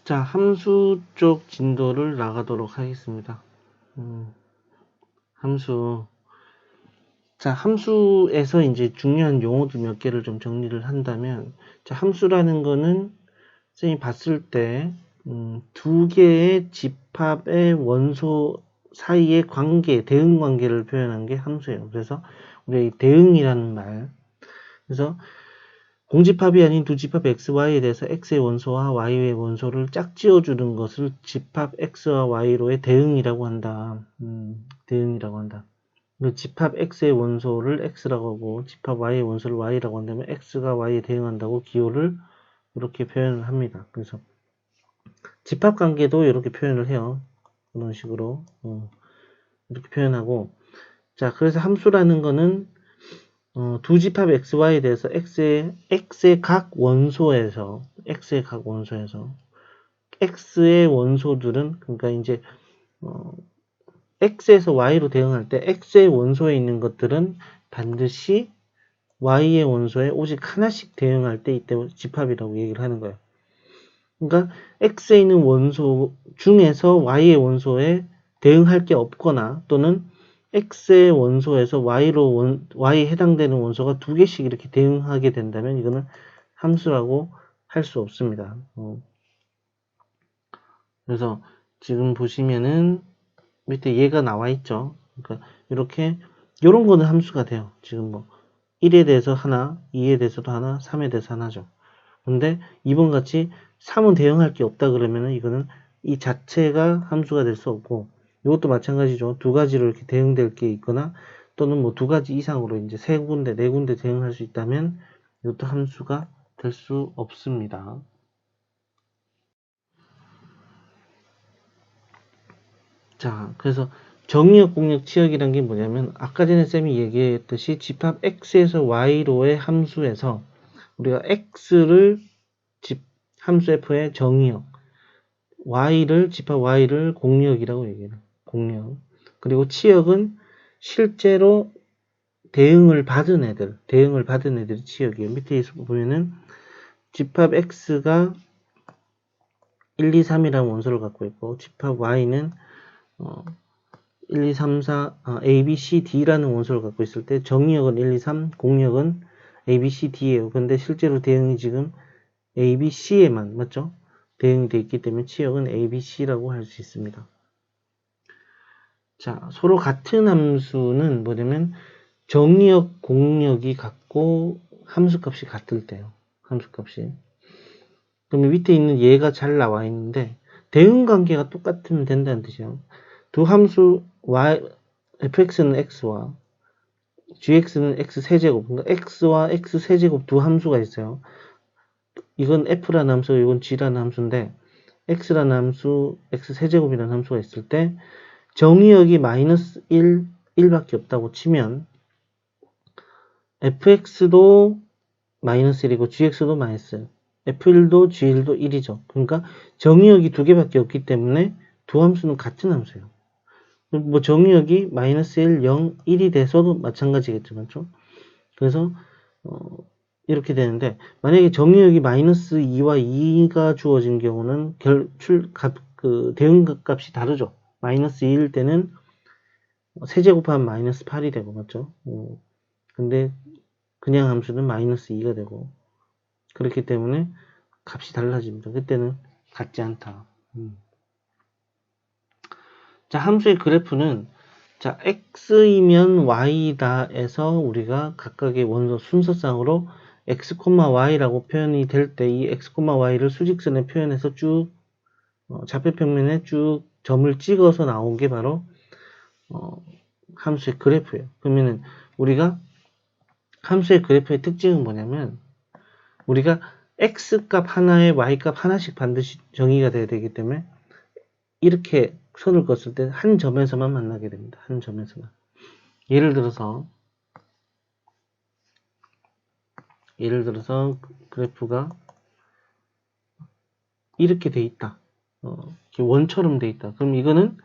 자, 함수 쪽 진도를 나가도록 하겠습니다. 함수. 자, 함수에서 이제 중요한 용어들 몇 개를 좀 정리를 한다면, 자, 함수라는 거는 선생님이 봤을 때, 두 개의 집합의 원소 사이의 관계, 대응 관계를 표현한 게 함수예요. 그래서 우리 대응이라는 말. 그래서 공집합이 아닌 두 집합 x, y에 대해서 x의 원소와 y의 원소를 짝지어주는 것을 집합 x와 y로의 대응이라고 한다. 대응이라고 한다. 집합 x의 원소를 x라고 하고 집합 y의 원소를 y라고 한다면 x가 y에 대응한다고 기호를 이렇게 표현을 합니다. 그래서 집합 관계도 이렇게 표현을 해요. 이런 식으로 이렇게 표현하고, 자, 그래서 함수라는 거는 두 집합 xy에 대해서 x의 각 원소에서 x의 원소들은, 그러니까 이제 x에서 y로 대응할 때 x의 원소에 있는 것들은 반드시 y의 원소에 오직 하나씩 대응할 때 이때 집합이라고 얘기를 하는 거예요. 그러니까 x에 있는 원소 중에서 y의 원소에 대응할 게 없거나, 또는 x의 원소에서 y에 해당되는 원소가 두 개씩 이렇게 대응하게 된다면 이거는 함수라고 할 수 없습니다. 그래서 지금 보시면은 밑에 얘가 나와 있죠. 그러니까 이렇게 요런 거는 함수가 돼요. 지금 뭐 1에 대해서 하나, 2에 대해서도 하나, 3에 대해서 하나죠. 근데 2번 같이 3은 대응할 게 없다 그러면은 이거는 이 자체가 함수가 될 수 없고, 이것도 마찬가지죠. 두 가지로 이렇게 대응될 게 있거나, 또는 뭐 두 가지 이상으로 이제 세 군데, 네 군데 대응할 수 있다면 이것도 함수가 될 수 없습니다. 자, 그래서 정의역, 공역, 치역이란 게 뭐냐면, 아까 전에 쌤이 얘기했듯이 집합 x에서 y로의 함수에서 우리가 x를 함수 f의 정의역, 집합 y를 공역이라고 얘기해요. 공역. 그리고 치역은 실제로 대응을 받은 애들이 치역이에요. 밑에 보면은 집합 x가 1, 2, 3이라는 원소를 갖고 있고, 집합 y는 1, 2, 3, 4, A, B, C, D라는 원소를 갖고 있을 때 정의역은 1, 2, 3, 공역은 A, B, C, D예요. 근데 실제로 대응이 지금 A, B, C에만, 맞죠? 대응이 되어 있기 때문에 치역은 A, B, C라고 할 수 있습니다. 자, 서로 같은 함수는 뭐냐면 정의역, 공역이 같고 함수값이 같을 때요. 함수값이. 그러면 밑에 있는 얘가 잘 나와 있는데 대응 관계가 똑같으면 된다는 뜻이에요. 두 함수 fx는 x와 gx는 x세제곱, 그러니까 x와 x세제곱 두 함수가 있어요. 이건 f라는 함수, 이건 g라는 함수인데, x라는 함수, x세제곱이라는 함수가 있을 때 정의역이 마이너스 1, 1밖에 없다고 치면 fx도 마이너스 1이고 gx도 마이너스 1, f1도 g1도 1이죠. 그러니까 정의역이 두 개밖에 없기 때문에 두 함수는 같은 함수예요. 뭐 정의역이 마이너스 1, 0, 1이 돼서도 마찬가지겠죠. 맞죠? 그래서 이렇게 되는데, 만약에 정의역이 마이너스 2와 2가 주어진 경우는 대응값이 다르죠. 마이너스 2일 때는 세제곱하면 마이너스 8이 되고, 맞죠? 근데 그냥 함수는 마이너스 2가 되고, 그렇기 때문에 값이 달라집니다. 그때는 같지 않다. 자, 함수의 그래프는, 자, x이면 y다 에서 우리가 각각의 원소 순서상으로 x, y라고 표현이 될 때 이 x, y를 수직선에 표현해서 쭉 좌표평면에 쭉 점을 찍어서 나온 게 바로 함수의 그래프예요. 그러면은 우리가 함수의 그래프의 특징은 뭐냐면, 우리가 x 값 하나에 y 값 하나씩 반드시 정의가 돼야 되기 때문에 이렇게 선을 그었을 때 한 점에서만 만나게 됩니다. 한 점에서만. 예를 들어서 그래프가 이렇게 돼 있다. 이렇게 원처럼 돼 있다. 그럼 이거는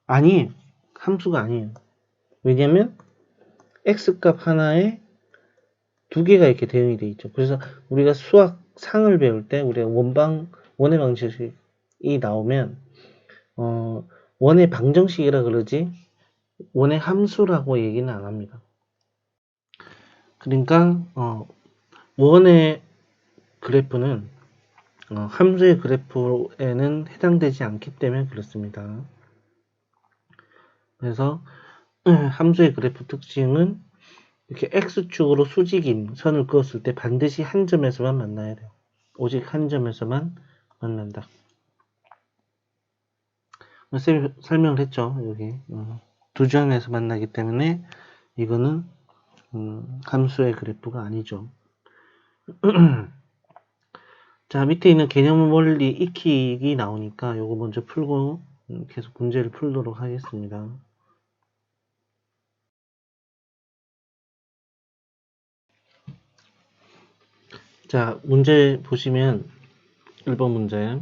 아니에요. 함수가 아니에요. 왜냐면 x 값 하나에 두 개가 이렇게 대응이 돼 있죠. 그래서 우리가 수학 상을 배울 때 우리가 원의 방정식이 나오면 원의 방정식이라 그러지 원의 함수라고 얘기는 안 합니다. 그러니까 원의 그래프는 함수의 그래프에는 해당되지 않기 때문에 그렇습니다. 그래서 함수의 그래프 특징은 이렇게 x축으로 수직인 선을 그었을 때 반드시 한 점에서만 만나야 돼요. 오직 한 점에서만 만난다. 쌤이 설명을 했죠. 여기 두 점에서 만나기 때문에 이거는 함수의 그래프가 아니죠. 자, 밑에 있는 개념 원리 익히기 나오니까 요거 먼저 풀고 계속 문제를 풀도록 하겠습니다. 자, 문제 보시면 1번 문제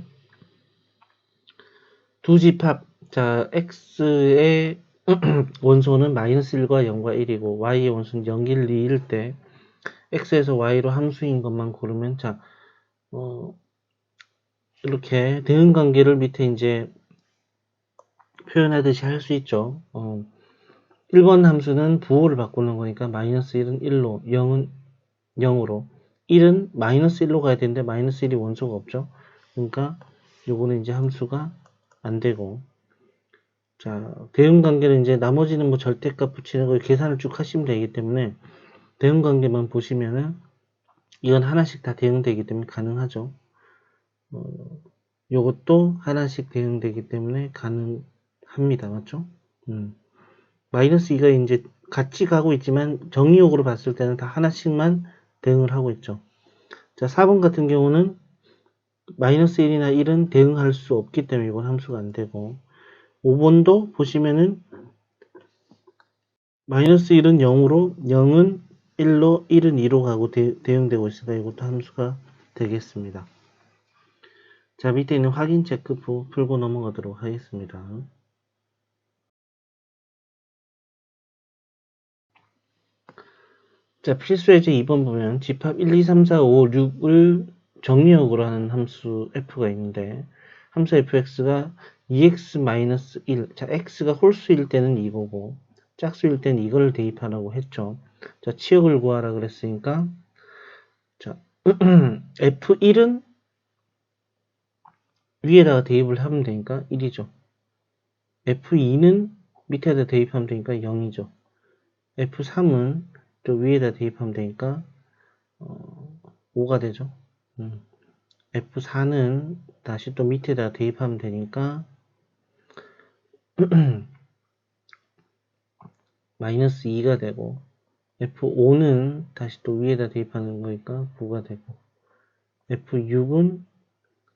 두 집합, 자, x의 원소는 -1과 0과 1이고 y의 원소는 0, 1, 2일 때 x에서 y로 함수인 것만 고르면 자, 이렇게 대응관계를 밑에 이제 표현하듯이 할 수 있죠. 1번 함수는 부호를 바꾸는 거니까 -1은 1로, 0은 0으로, 1은 -1로 가야 되는데 -1이 원소가 없죠. 그러니까 요거는 이제 함수가 안 되고, 자, 대응관계는 이제 나머지는 뭐 절대값 붙이는 거 계산을 쭉 하시면 되기 때문에 대응관계만 보시면은 이건 하나씩 다 대응되기 때문에 가능하죠. 요것도 하나씩 대응되기 때문에 가능합니다. 맞죠? -2가 이제 같이 가고 있지만 정의역으로 봤을 때는 다 하나씩만 대응을 하고 있죠. 자, 4번 같은 경우는 -1이나 1은 대응할 수 없기 때문에 이건 함수가 안 되고, 5번도 보시면은 -1은 0으로, 0은 1로, 1은 2로 가고 대응되고 있으니까 이것도 함수가 되겠습니다. 자, 밑에 있는 확인 체크 풀고 넘어가도록 하겠습니다. 자, 필수예제 2번 보면 집합 1, 2, 3, 4, 5, 6을 정리역으로 하는 함수 f가 있는데 함수 fx가 2x-1, 자, x가 홀수일 때는 이거고 짝수일 때는 이걸 대입하라고 했죠. 자, 치역을 구하라 그랬으니까 자, f1은 위에다가 대입을 하면 되니까 1이죠. f2는 밑에다 대입하면 되니까 0이죠. f3은 또 위에다 대입하면 되니까 5가 되죠. F4는 다시 또 밑에다 대입하면 되니까 -2가 되고 F5는 다시 또 위에다 대입하는 거니까 9가 되고 F6은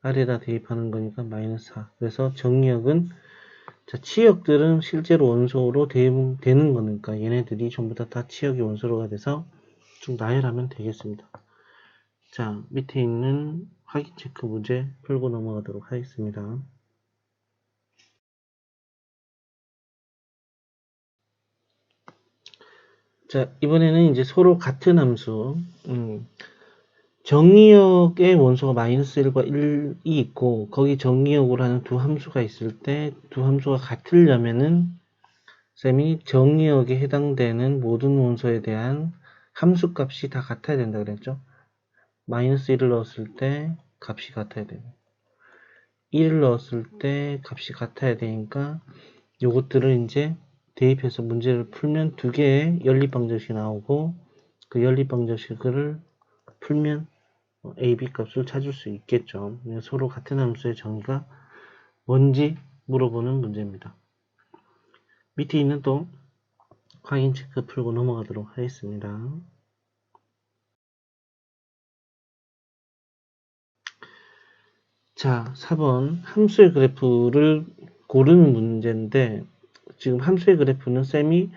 아래에다 대입하는 거니까 -4. 그래서 정리역은 자, 치역들은 실제로 원소로 되는 거니까 얘네들이 전부 다 치역이 원소로가 돼서 좀 나열하면 되겠습니다. 자, 밑에 있는 확인 체크 문제 풀고 넘어가도록 하겠습니다. 자, 이번에는 이제 서로 같은 함수, 정의역의 원소가 -1과 1이 있고, 거기 정의역으로 하는 두 함수가 있을 때, 두 함수가 같으려면은, 쌤이 정의역에 해당되는 모든 원소에 대한 함수 값이 다 같아야 된다 그랬죠? -1을 넣었을 때 값이 같아야 되고, 1을 넣었을 때 값이 같아야 되니까, 요것들을 이제 대입해서 문제를 풀면 두 개의 연립방정식이 나오고, 그 연립방정식을 풀면 a, b 값을 찾을 수 있겠죠. 서로 같은 함수의 정의가 뭔지 물어보는 문제입니다. 밑에 있는 또 확인 체크 풀고 넘어가도록 하겠습니다. 자, 4번 함수의 그래프를 고르는 문제인데 지금 함수의 그래프는 쌤이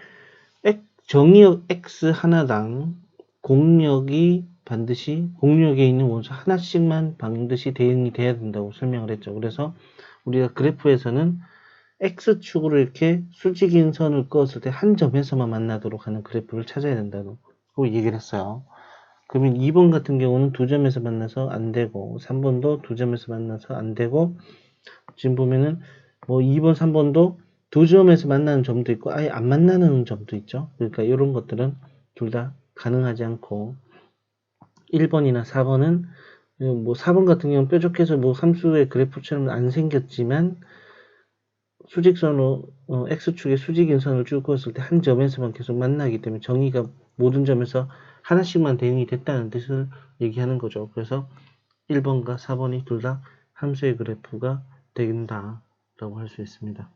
정의역 x 하나당 공역에 있는 원소 하나씩만 반드시 대응이 돼야 된다고 설명을 했죠. 그래서 우리가 그래프에서는 x축으로 이렇게 수직인 선을 그었을 때 한 점에서만 만나도록 하는 그래프를 찾아야 된다고 얘기를 했어요. 그러면 2번 같은 경우는 두 점에서 만나서 안 되고 3번도 두 점에서 만나서 안 되고 지금 보면은 뭐 2번, 3번도 두 점에서 만나는 점도 있고 아예 안 만나는 점도 있죠. 그러니까 이런 것들은 둘 다 가능하지 않고 1번이나 4번은 뭐 4번 같은 경우는 뾰족해서 뭐 함수의 그래프처럼 안 생겼지만 수직선으로 x축에 수직인 선을 쭉 그었을 때 한 점에서만 계속 만나기 때문에 정의가 모든 점에서 하나씩만 대응이 됐다는 뜻을 얘기하는 거죠. 그래서 1번과 4번이 둘 다 함수의 그래프가 된다 라고 할 수 있습니다.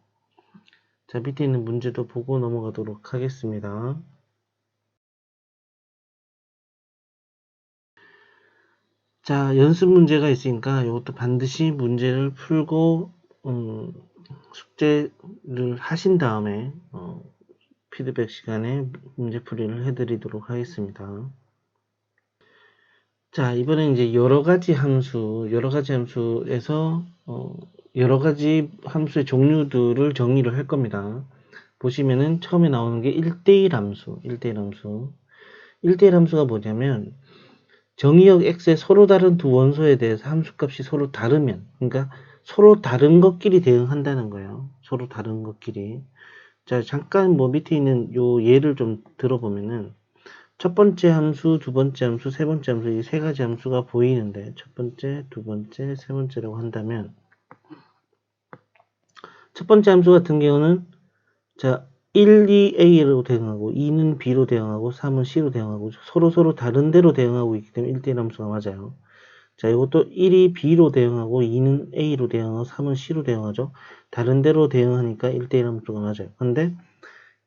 자, 밑에 있는 문제도 보고 넘어가도록 하겠습니다. 자, 연습 문제가 있으니까 이것도 반드시 문제를 풀고 숙제를 하신 다음에 피드백 시간에 문제 풀이를 해드리도록 하겠습니다. 자, 이번엔 이제 여러 가지 함수에서 여러 가지 함수의 종류들을 정의를 할 겁니다. 보시면은 처음에 나오는 게 1대1 함수. 1대1 함수가 뭐냐면 정의역 x의 서로 다른 두 원소에 대해서 함수값이 서로 다르면, 그러니까 서로 다른 것끼리 대응한다는 거예요. 서로 다른 것끼리. 자, 잠깐 뭐 밑에 있는 요 예를 좀 들어보면은 첫 번째 함수, 두 번째 함수, 세 번째 함수 이 세 가지 함수가 보이는데 첫 번째, 두 번째, 세 번째라고 한다면 첫 번째 함수 같은 경우는 자 1, 2A로 대응하고 2는 B로 대응하고 3은 C로 대응하고 서로 다른 데로 대응하고 있기 때문에 1대1 함수가 맞아요. 자, 이것도 1이 B로 대응하고 2는 A로 대응하고 3은 C로 대응하죠. 다른 데로 대응하니까 1대1 함수가 맞아요. 근데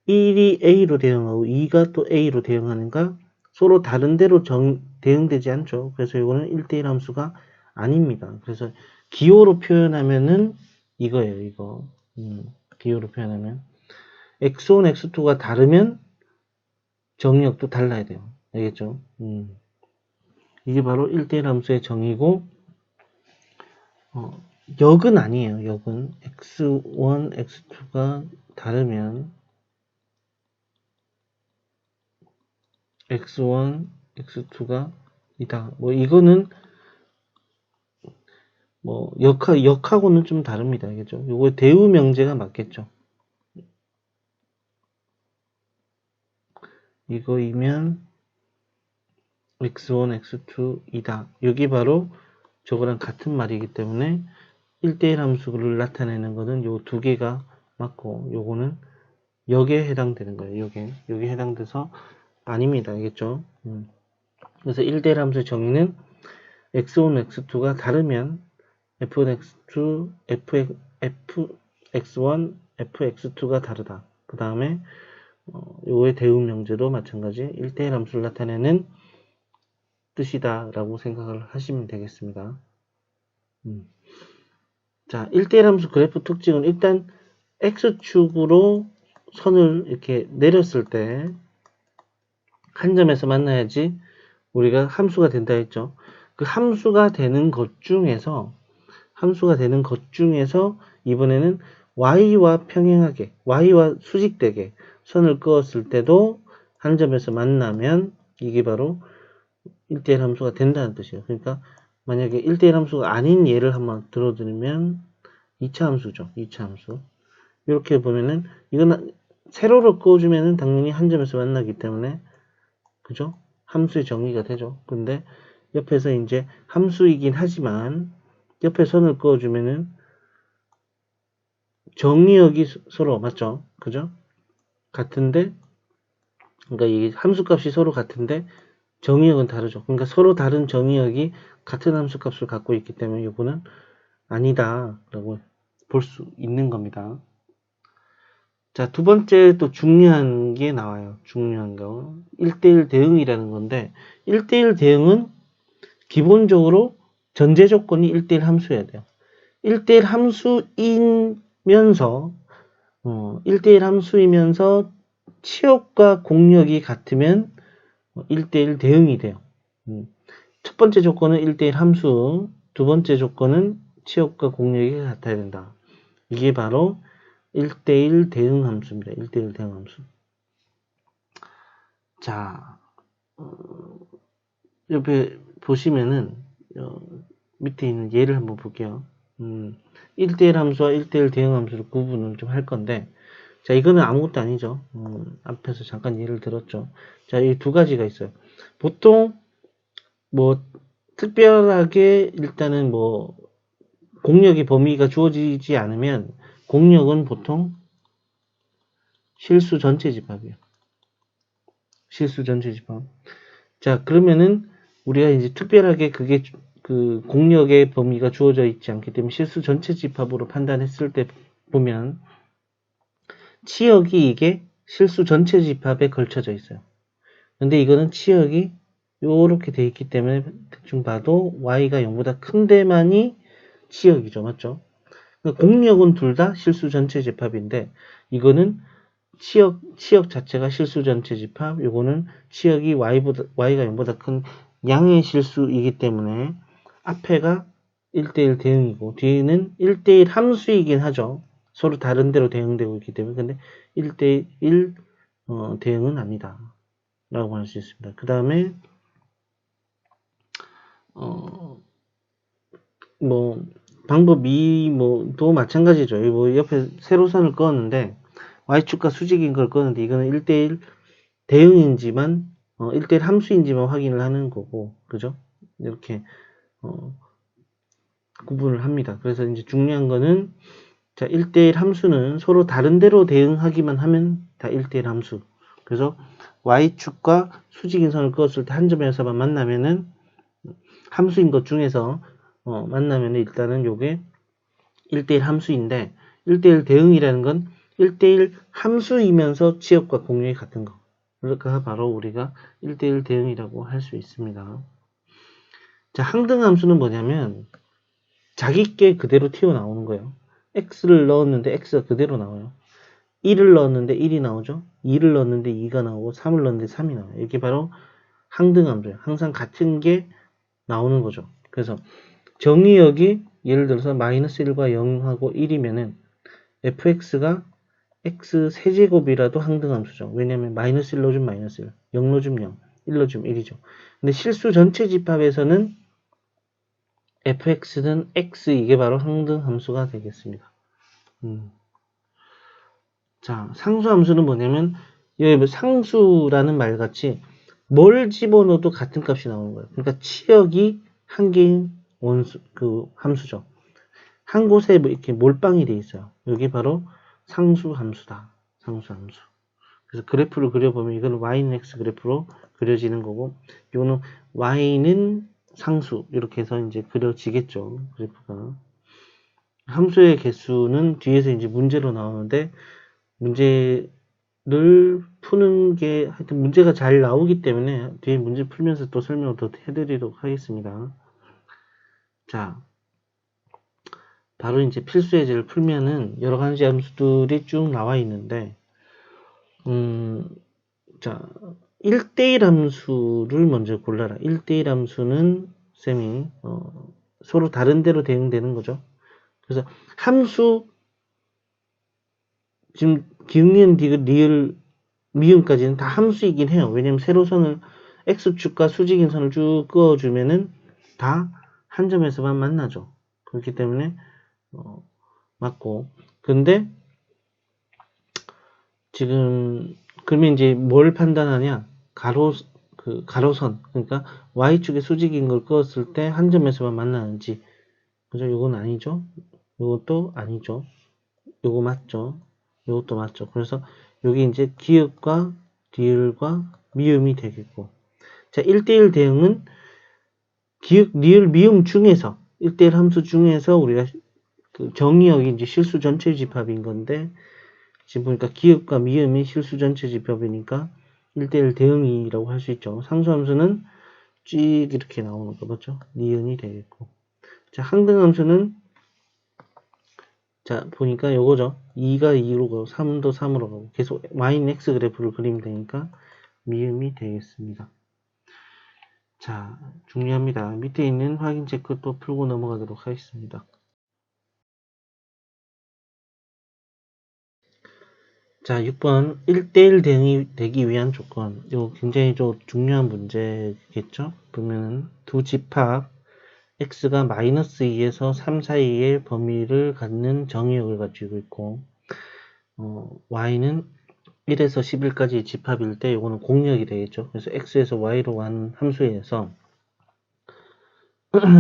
1이 A로 대응하고 2가 또 A로 대응하니까 서로 다른 데로 대응되지 않죠. 그래서 이거는 1대1 함수가 아닙니다. 그래서 기호로 표현하면은 이거예요. 이거. 기호로 표현하면 x1, x2가 다르면 정의역도 달라야 돼요. 알겠죠? 이게 바로 1대1 함수의 정의고 역은 아니에요. 역은 x1, x2가 다르면 x1, x2가 이다. 뭐 이거는 뭐 역하고는 좀 다릅니다. 알겠죠? 요거 대우 명제가 맞겠죠? 이거이면 x1, x2 이다. 여기 바로 저거랑 같은 말이기 때문에 1대1 함수를 나타내는 거는 요 두 개가 맞고 요거는 역에 해당되는 거예요. 여기에 해당돼서 아닙니다. 알겠죠? 그래서 1대1 함수의 정의는 x1, x2가 다르면 f1, x2, fx1, fx2가 다르다. 그 다음에 요의 대우 명제도 마찬가지 1대1 함수를 나타내는 뜻이다 라고 생각을 하시면 되겠습니다. 자, 1대1 함수 그래프 특징은 일단 x축으로 선을 이렇게 내렸을 때 한 점에서 만나야지 우리가 함수가 된다 했죠. 그 함수가 되는 것 중에서 이번에는 y와 평행하게 y와 수직되게 선을 그었을 때도 한 점에서 만나면 이게 바로 1대1 함수가 된다는 뜻이에요. 그러니까 만약에 1대1 함수가 아닌 예를 한번 들어드리면 2차 함수죠. 2차 함수. 이렇게 보면은 이건 세로로 그어주면은 당연히 한 점에서 만나기 때문에 그죠? 함수의 정의가 되죠. 근데 옆에서 이제 함수이긴 하지만 옆에 선을 그어주면은 정의역이 서로 맞죠? 그죠? 같은데 그러니까 이 함수값이 서로 같은데 정의역은 다르죠. 그러니까 서로 다른 정의역이 같은 함수값을 갖고 있기 때문에 이거는 아니다 라고 볼 수 있는 겁니다. 자, 두 번째 또 중요한 게 나와요. 중요한 거. 1대1 대응이라는 건데 1대1 대응은 기본적으로 전제 조건이 1대1 함수여야 돼요. 1대1 함수이면서 1대1 함수이면서 치역과 공역이 같으면 1대1 대응이 돼요. 첫 번째 조건은 1대1 함수, 두 번째 조건은 치역과 공역이 같아야 된다. 이게 바로 1대1 대응 함수입니다. 1대1 대응 함수. 자, 옆에 보시면은 밑에 있는 예를 한번 볼게요. 1대1 함수와 1대1 대응 함수를 구분을 좀 할 건데, 자, 이거는 아무것도 아니죠. 앞에서 잠깐 예를 들었죠. 자, 이 두 가지가 있어요. 보통 뭐 특별하게 일단은 뭐 공력의 범위가 주어지지 않으면 공력은 보통 실수 전체 집합이에요. 실수 전체 집합. 자, 그러면은 우리가 이제 특별하게 그게 그 공력의 범위가 주어져 있지 않기 때문에 실수 전체 집합으로 판단했을 때 보면 치역이 이게 실수 전체 집합에 걸쳐져 있어요. 근데 이거는 치역이 요렇게 돼 있기 때문에 대충 봐도 y가 0보다 큰 데만이 치역이죠. 맞죠? 그러니까 공력은 둘 다 실수 전체 집합인데 이거는 치역 자체가 실수 전체 집합, 요거는 치역이 y가 0보다 큰 양의 실수이기 때문에 앞에가 1대1 대응이고 뒤에는 1대1 함수이긴 하죠. 서로 다른 데로 대응되고 있기 때문에. 근데 1대1 대응은 아니다 라고 할 수 있습니다. 그 다음에 뭐 방법 2 뭐도 마찬가지죠. 뭐 옆에 세로선을 그었는데 y축과 수직인 걸 그었는데 이거는 1대1 대응인지만 1대1 함수인지만 확인을 하는 거고, 그죠? 이렇게 구분을 합니다. 그래서 이제 중요한 거는 자, 1대1 함수는 서로 다른 데로 대응하기만 하면 다 1대1 함수. 그래서 y축과 수직인 선을 그었을 때 한 점에서만 만나면은 함수인 것 중에서 만나면 일단은 요게 1대1 함수인데 1대1 대응이라는 건 1대1 함수이면서 치역과 공력이 같은 거. 그러니까 바로 우리가 1대1 대응이라고 할 수 있습니다. 자, 항등함수는 뭐냐면 자기께 그대로 튀어나오는 거예요. x를 넣었는데 x가 그대로 나와요. 1을 넣었는데 1이 나오죠. 2를 넣었는데 2가 나오고 3을 넣었는데 3이 나와요. 이게 바로 항등함수예요. 항상 같은 게 나오는 거죠. 그래서 정의역이 예를 들어서 마이너스 1과 0하고 1이면은 fx가 x 세제곱이라도 항등함수죠. 왜냐면 마이너스 1 넣어주면 마이너스 1, 0 넣어주면 0, 1 넣어주면 1이죠. 근데 실수 전체 집합에서는 fx는 x 이게 바로 항등함수가 되겠습니다. 자, 상수함수는 뭐냐면 여기 상수라는 말같이 뭘 집어넣어도 같은 값이 나오는 거예요. 그러니까 치역이 한 개인 원수 그 함수죠. 한 곳에 뭐 이렇게 몰빵이 돼 있어요. 여기 바로 상수함수다. 상수함수. 그래서 그래프를 그려보면 이거는 y는 x 그래프로 그려지는 거고, 이거는 y는 상수 이렇게 해서 이제 그려지겠죠. 그래프가. 함수의 개수는 뒤에서 이제 문제로 나오는데 문제를 푸는 게 하여튼 문제가 잘 나오기 때문에 뒤에 문제 풀면서 또 설명을 더 해드리도록 하겠습니다. 자, 바로 이제 필수 예제를 풀면은 여러 가지 함수들이 쭉 나와 있는데, 자, 1대1 함수를 먼저 골라라. 1대1 함수는 쌤이 서로 다른 데로 대응되는 거죠. 그래서 함수 지금 기응이은 디귿 리을 미음까지는 다 함수이긴 해요. 왜냐면 세로선을 x축과 수직인 선을 쭉 그어주면은 다 한 점에서만 만나죠. 그렇기 때문에 맞고, 근데 지금 그러면 이제 뭘 판단하냐? 가로선 그러니까 y축의 수직인 걸 그었을 때 한 점에서만 만나는지, 그죠? 이건 아니죠. 이것도 아니죠. 요거 맞죠. 요것도 맞죠. 그래서 여기 이제 기읍과 디을과 미음이 되겠고, 자, 1대1 대응은 기읍, 리을, 미음 중에서 1대1 함수 중에서 우리가 그 정의역이 이제 실수 전체 집합인 건데, 지금 보니까 기읍과 미음이 실수 전체 집합이니까 1대1 대응이라고 할 수 있죠. 상수함수는 쭉 이렇게 나오는 거 맞죠? 니은이 되겠고, 자, 항등함수는 자, 보니까 요거죠. 2가 2로 가고 3도 3으로 가고 계속 y는 x 그래프를 그리면 되니까 미음이 되겠습니다. 자, 중요합니다. 밑에 있는 확인 체크 또 풀고 넘어가도록 하겠습니다. 자, 6번 1대1 대응이 되기 위한 조건. 이거 굉장히 좀 중요한 문제겠죠? 보면은 두 집합 x가 마이너스 2에서 3 사이의 범위를 갖는 정의역을 가지고 있고 y는 1에서 11까지 집합일 때 이거는 공역이 되겠죠. 그래서 x에서 y로 간 함수에서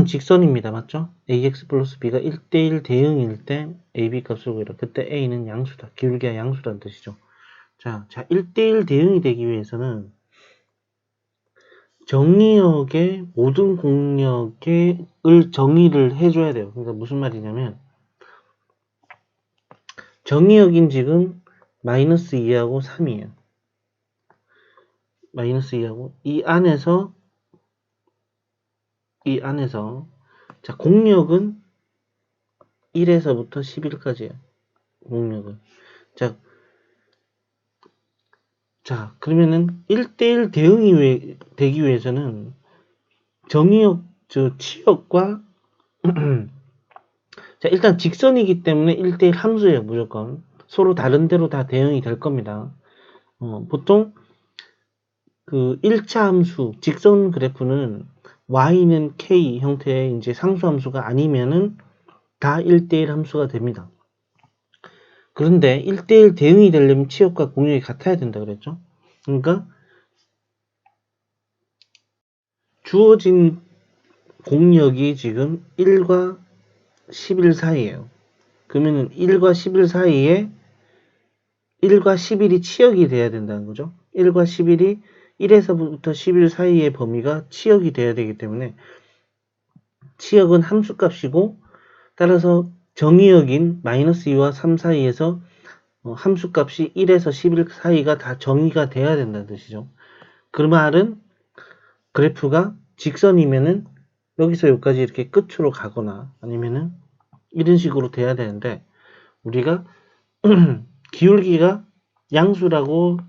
직선입니다. 맞죠? ax 플러스 b가 1대1 대응일 때 ab 값을 구해라. 그때 a는 양수다. 기울기가 양수라는 뜻이죠. 자, 1대1 대응이 되기 위해서는 정의역의 모든 공역을 정의를 해줘야 돼요. 그러니까 무슨 말이냐면 정의역인 지금 마이너스 2하고 3이에요. 마이너스 2하고 이 안에서 자, 공역은 1에서부터 11까지예요. 공역은. 자, 그러면은 1대1 대응이 되기 위해서는 정의역, 치역과 자, 일단 직선이기 때문에 1대1 함수예요, 무조건. 서로 다른 데로 다 대응이 될 겁니다. 보통 그 1차 함수, 직선 그래프는 y는 k 형태의 이제 상수 함수가 아니면은 다 1대1 함수가 됩니다. 그런데 1대1 대응이 되려면 치역과 공역이 같아야 된다 그랬죠? 그러니까 주어진 공역이 지금 1과 11 사이에요. 그러면은 1과 11 사이에 1과 11이 치역이 돼야 된다는 거죠. 1과 11이 1에서부터 11 사이의 범위가 치역이 돼야 되기 때문에 치역은 함수값이고 따라서 정의역인 마이너스 2와 3 사이에서 함수값이 1에서 11 사이가 다 정의가 돼야 된다는 뜻이죠. 그 말은 그래프가 직선이면은 여기서 여기까지 이렇게 끝으로 가거나 아니면은 이런 식으로 돼야 되는데 우리가 기울기가 양수라고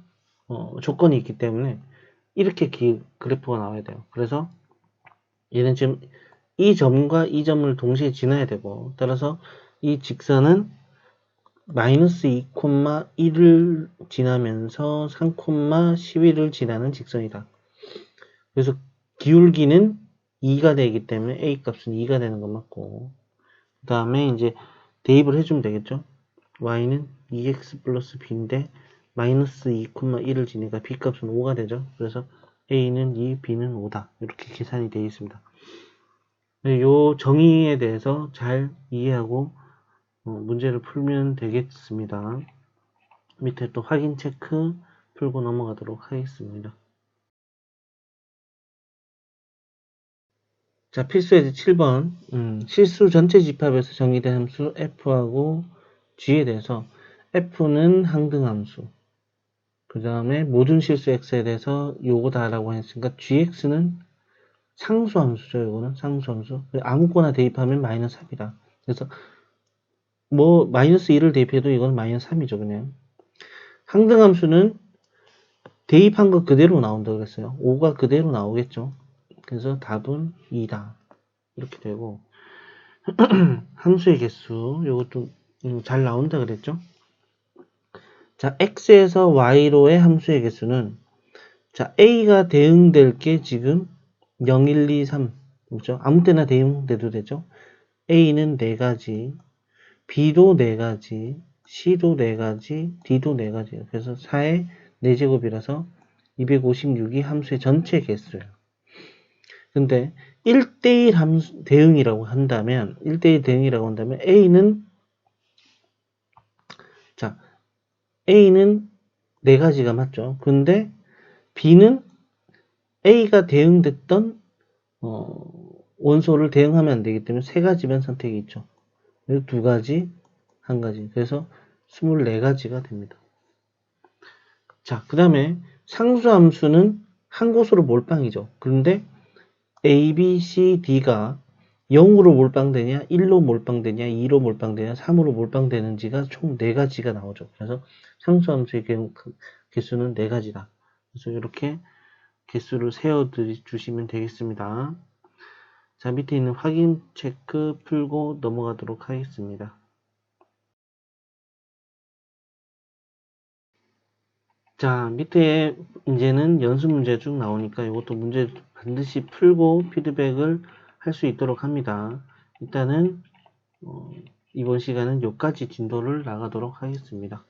조건이 있기 때문에 이렇게 그래프가 나와야 돼요. 그래서 얘는 지금 이 점과 이 점을 동시에 지나야 되고 따라서 이 직선은 마이너스 2,1을 지나면서 3,11을 지나는 직선이다. 그래서 기울기는 2가 되기 때문에 a 값은 2가 되는 거 맞고 그 다음에 이제 대입을 해주면 되겠죠. y는 2x 플러스 b인데 마이너스 2,1을 지니까 b 값은 5가 되죠. 그래서 a는 2, b는 5다. 이렇게 계산이 되어 있습니다. 이 정의에 대해서 잘 이해하고 문제를 풀면 되겠습니다. 밑에 또 확인 체크 풀고 넘어가도록 하겠습니다. 자, 필수예제 7번 실수 전체 집합에서 정의된 함수 f하고 g에 대해서 f는 항등함수 그 다음에 모든 실수 x에 대해서 요거다라고 했으니까 gx는 상수함수죠. 요거는 상수함수 아무거나 대입하면 마이너스 3이다. 그래서 뭐 마이너스 2를 대입해도 이건 마이너스 3이죠. 그냥 항등함수는 대입한 거 그대로 나온다고 그랬어요. 5가 그대로 나오겠죠. 그래서 답은 2다. 이렇게 되고 함수의 개수 요것도 잘 나온다 그랬죠. 자, x에서 y로의 함수의 개수는 자, a가 대응될 게 지금 0, 1, 2, 3 그렇죠? 아무 때나 대응돼도 되죠. a는 4가지, b도 4가지, c도 4가지, d도 4가지예요. 그래서 4의 4제곱이라서 256이 함수의 전체 개수예요. 근데 1대1 함수 대응이라고 한다면 A는 자 A는 4가지가 맞죠. 근데 B는 A가 대응됐던 원소를 대응하면 안 되기 때문에 3가지만 선택이 있죠. 2가지, 1가지. 그래서 24가지가 됩니다. 자, 그 다음에 상수함수는 한 곳으로 몰빵이죠. 그런데 A, B, C, D가 0으로 몰빵되냐, 1로 몰빵되냐, 2로 몰빵되냐, 3으로 몰빵되는지가 총 4가지가 나오죠. 그래서 상수함수의 개수는 4가지다. 그래서 이렇게 개수를 세워 주시면 되겠습니다. 자, 밑에 있는 확인 체크 풀고 넘어가도록 하겠습니다. 자, 밑에 이제는 연습 문제 쭉 나오니까 이것도 문제 반드시 풀고 피드백을 할 수 있도록 합니다. 일단은 이번 시간은 여기까지 진도를 나가도록 하겠습니다.